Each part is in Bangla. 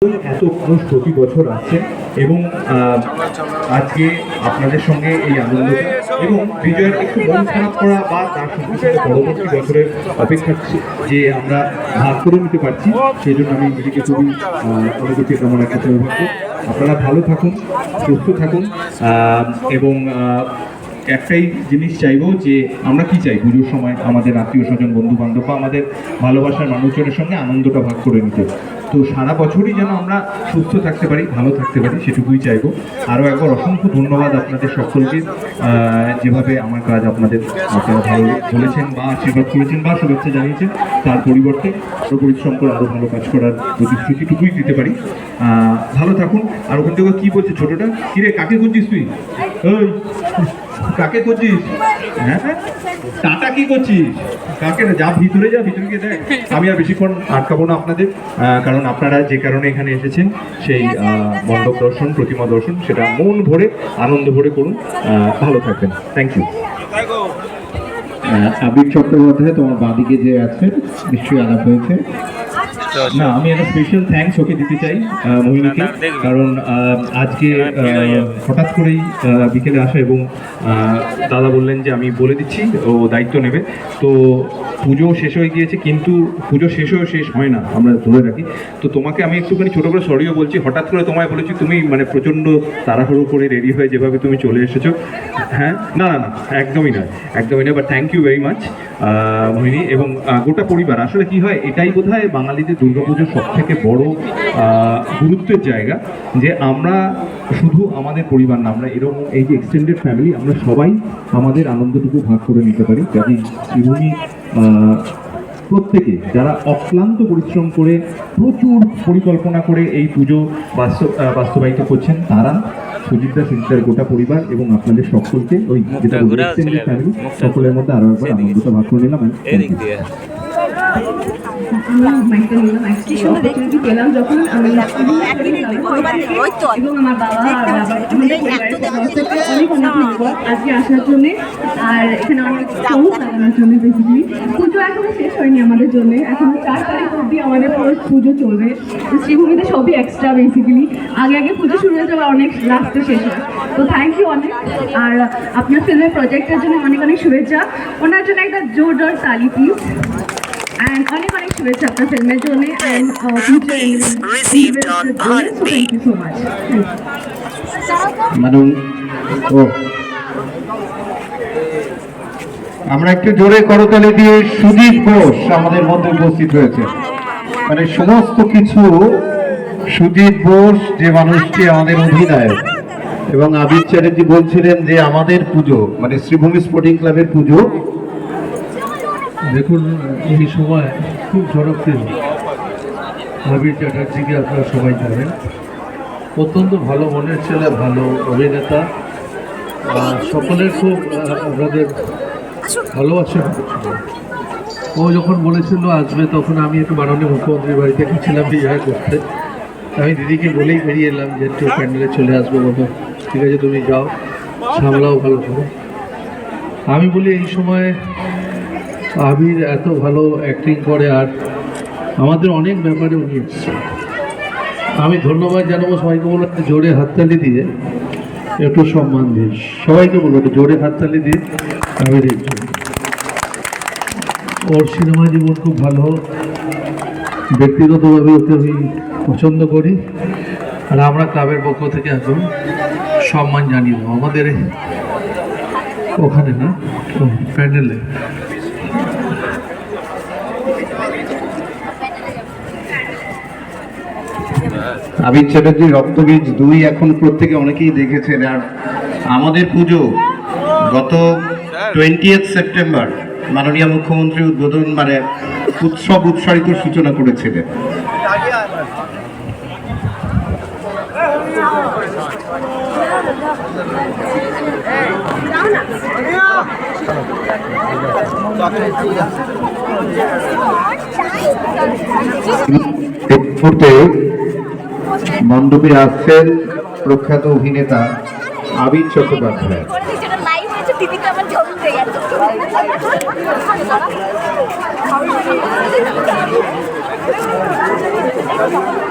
এত মানুষ প্রতি বছর আসছেন এবং আজকে আপনাদের সঙ্গে এই আনন্দটা এবং বিজয়ের একটু মন খারাপ করা বা তার সঙ্গে সাথে পরবর্তী বছরের অপেক্ষা যে আমরা ভাগ করে নিতে পারছি সেই জন্য আমি নিজেকে খুবই মনে করছি তেমন একটা সৌভাগ্য। আপনারা ভালো থাকুন, সুস্থ থাকুন এবং একটাই জিনিস চাইবো যে আমরা কি চাই পুজোর সময় আমাদের আত্মীয় স্বজন বন্ধু বান্ধব বা আমাদের ভালোবাসার মানুষজনের সঙ্গে আনন্দটা ভাগ করে নিতে। তো সারা বছরই যেন আমরা সুস্থ থাকতে পারি, ভালো থাকতে পারি, সেটুকুই চাইবো। আরও একবার অসংখ্য ধন্যবাদ আপনাদের সকলকে, যেভাবে আমার কাজ আপনারা ভালো বলেছেন বা আশীর্বাদ করেছেন বা শুভেচ্ছা জানিয়েছেন, তার পরিবর্তে আরও পরিশ্রম করে আরও ভালো কাজ করার প্রতিশ্রুতিটুকুই দিতে পারি। ভালো থাকুন। আর ওখান থেকে কী বলছে ছোটোটা, কিরে কাকে করছিস তুই? ওই কাকে করছিস? হ্যাঁ টাটা কি করছিস? কাকে যা ভিতরে যা, ভিতরে গিয়ে দেখ। আমি আর বেশিক্ষণ আটকাবো না আপনাদের, কারণ আপনারা যে কারণে এখানে এসেছেন সেই মণ্ডপ দর্শন, প্রতিমা দর্শন, সেটা মন ভরে আনন্দ ভরে করুন। ভালো থাকবেন। Thank you. আবির চট্টোপাধ্যায় তোমার বাঁদিকে যে আছে, নিশ্চয়ই আলাপ হয়েছে। না, আমি একটা স্পেশাল থ্যাঙ্কস ওকে দিতে চাই, মোহিনীকে, কারণ আজকে হঠাৎ করেই বিকেলে আসা এবং দাদা বললেন যে আমি বলে দিচ্ছি, ও দায়িত্ব নেবে। তো পুজো শেষ হয়ে গিয়েছে, কিন্তু পুজো শেষ হয়েও শেষ হয় না, আমরা ধরে রাখি। তো তোমাকে আমি একটুখানি ছোটো করে সরিও বলছি, হঠাৎ করে তোমায় বলেছি, তুমি মানে প্রচণ্ড তাড়াহুড়ো করে রেডি হয়ে যেভাবে তুমি চলে এসেছো, হ্যাঁ না না না একদমই নয়, একদমই নয়। But thank you very much Mohini এবং গোটা পরিবার। আসলে কি হয়, এটাই বোধহয় বাঙালিদের দুর্গাপুজোর সব থেকে বড় গুরুত্বের জায়গা, যে আমরা শুধু আমাদের পরিবার না, আমরা এরকম এই যে এক্সটেন্ডেড ফ্যামিলি, আমরা সবাই আমাদের আনন্দটুকু ভাগ করে নিতে পারি। কাজেই শ্রীভূমি প্রত্যেকে যারা অক্লান্ত পরিশ্রম করে প্রচুর পরিকল্পনা করে এই পুজো বাস্তবায়িত করছেন, তারা সুজিতদা, সুজিতার গোটা পরিবার এবং আপনাদের সকলকে ওই যেটা এক্সটেন্ডেড ফ্যামিলি সকলের মধ্যে আরো একবার আনন্দটা ভাগ করে নিলাম। পেলাম যখন আমি এবং আমার বাবা আজকে আসার জন্য, আর এখানে অনেক সহজ লাগানোর জন্য। বেসিক্যালি পুজো এখনো শেষ হয়নি আমাদের জন্য, এখনো 4 তারিখ অবধি আমাদের পুজো চলবে। শ্রীভূমিতে সবই এক্সট্রা, বেসিক্যালি আগে পুজো শুরু হয়ে যাবে, অনেক লাস্টে শেষ হয়। তো থ্যাংক ইউ অনেক। আর আপনার ফিল্মের প্রজেক্টের জন্য অনেক অনেক শুভেচ্ছা। ওনার জন্য একটা জোরদার তালি প্লিজ। And অনেক অনেক শুভেচ্ছা আপনার ফিল্মের জন্য and thank you so much. Madam, আমরা একটু জোরে করতালি দিয়ে সুদীপ ঘোষ আমাদের মধ্যে উপস্থিত হয়েছে। মানে সমস্ত কিছু সুদীপ ঘোষ, যে মানুষটি আমাদের অধিনায়ক, এবং আবির চ্যাটার্জি বলছিলেন যে আমাদের পুজো মানে শ্রীভূমি স্পোর্টিং ক্লাবের পুজো। দেখুন, এই সময় খুব জনপ্রিয় আবির চ্যাটার্জিকে আপনারা সবাই জানেন। অত্যন্ত ভালো মনের ছেলে, ভালো অভিনেতা, সকলের খুব আপনাদের ভালোবাসা। ও যখন বলেছিল আসবে, তখন আমি একটু মাননীয় মুখ্যমন্ত্রীর বাড়িতে গেছিলাম বিজয় করতে। আমি দিদিকে বলেই বেরিয়ে এলাম যে একটু প্যান্ডেলে চলে আসবো। বাবা ঠিক আছে, তুমি যাও, সামলাও ভালো করে। আমি বলি এই সময় আবির এত ভালো অ্যাক্টিং করে, আর আমাদের অনেক ব্যাপারে উনি এসেছেন। আমি ধন্যবাদ জানাবো সবাইকে, বলবো একটা জোরে হাততালি দিয়ে একটু সম্মান দিই। সবাইকে বলবো একটু জোরে হাততালি দিয়ে আবিরের জন্য। ওর সিনেমা জীবন খুব ভালো, ব্যক্তিগতভাবে ওকে আমি পছন্দ করি। আর আমরা ক্লাবের পক্ষ থেকে এখন সম্মান জানিয়ে দেবো আমাদের ওখানে না প্যান্ডেলে। আবির চ্যাটার্জি রক্তবীজ 2 এখন প্রত্যেকে অনেকেই দেখেছেন। আর আমাদের পুজো গত 20 সেপ্টেম্বর মাননীয় মুখ্যমন্ত্রী উদ্বোধন মানে উৎসব উৎসারিত সূচনা করেছিলেন। মণ্ডপে আসছেন প্রখ্যাত অভিনেতা আবির চট্টোপাধ্যায়। Thank you.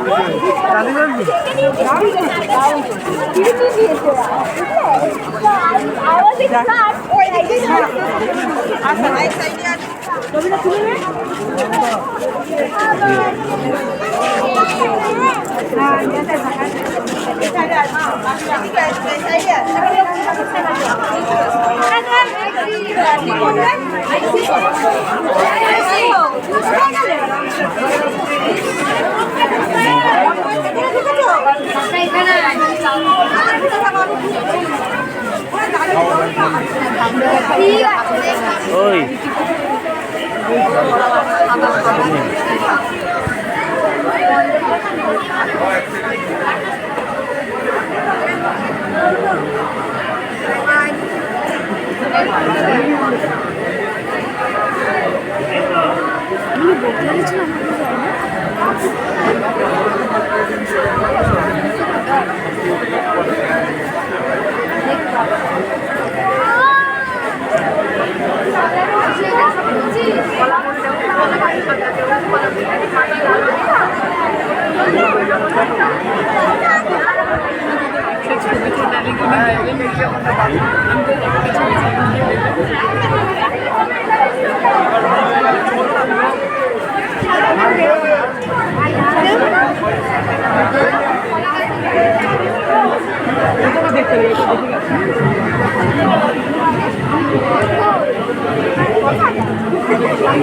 ওই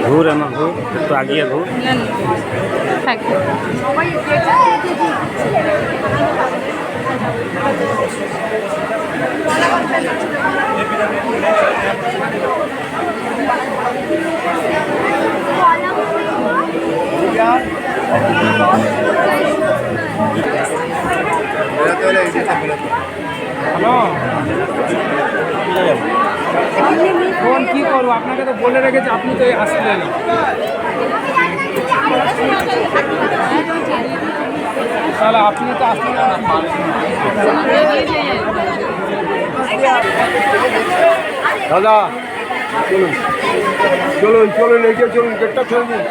ঘুর আমার ঘুর একটু আগিয়ে ঘুর ফোন কি করবো আপনাকে তো বলে রেখেছি, আপনি তো আসলেন না। তাহলে আপনি তো আসলেন না। দাদা চলুন চলুন চলুন, এগিয়ে চলুন, গেটটা চলুন।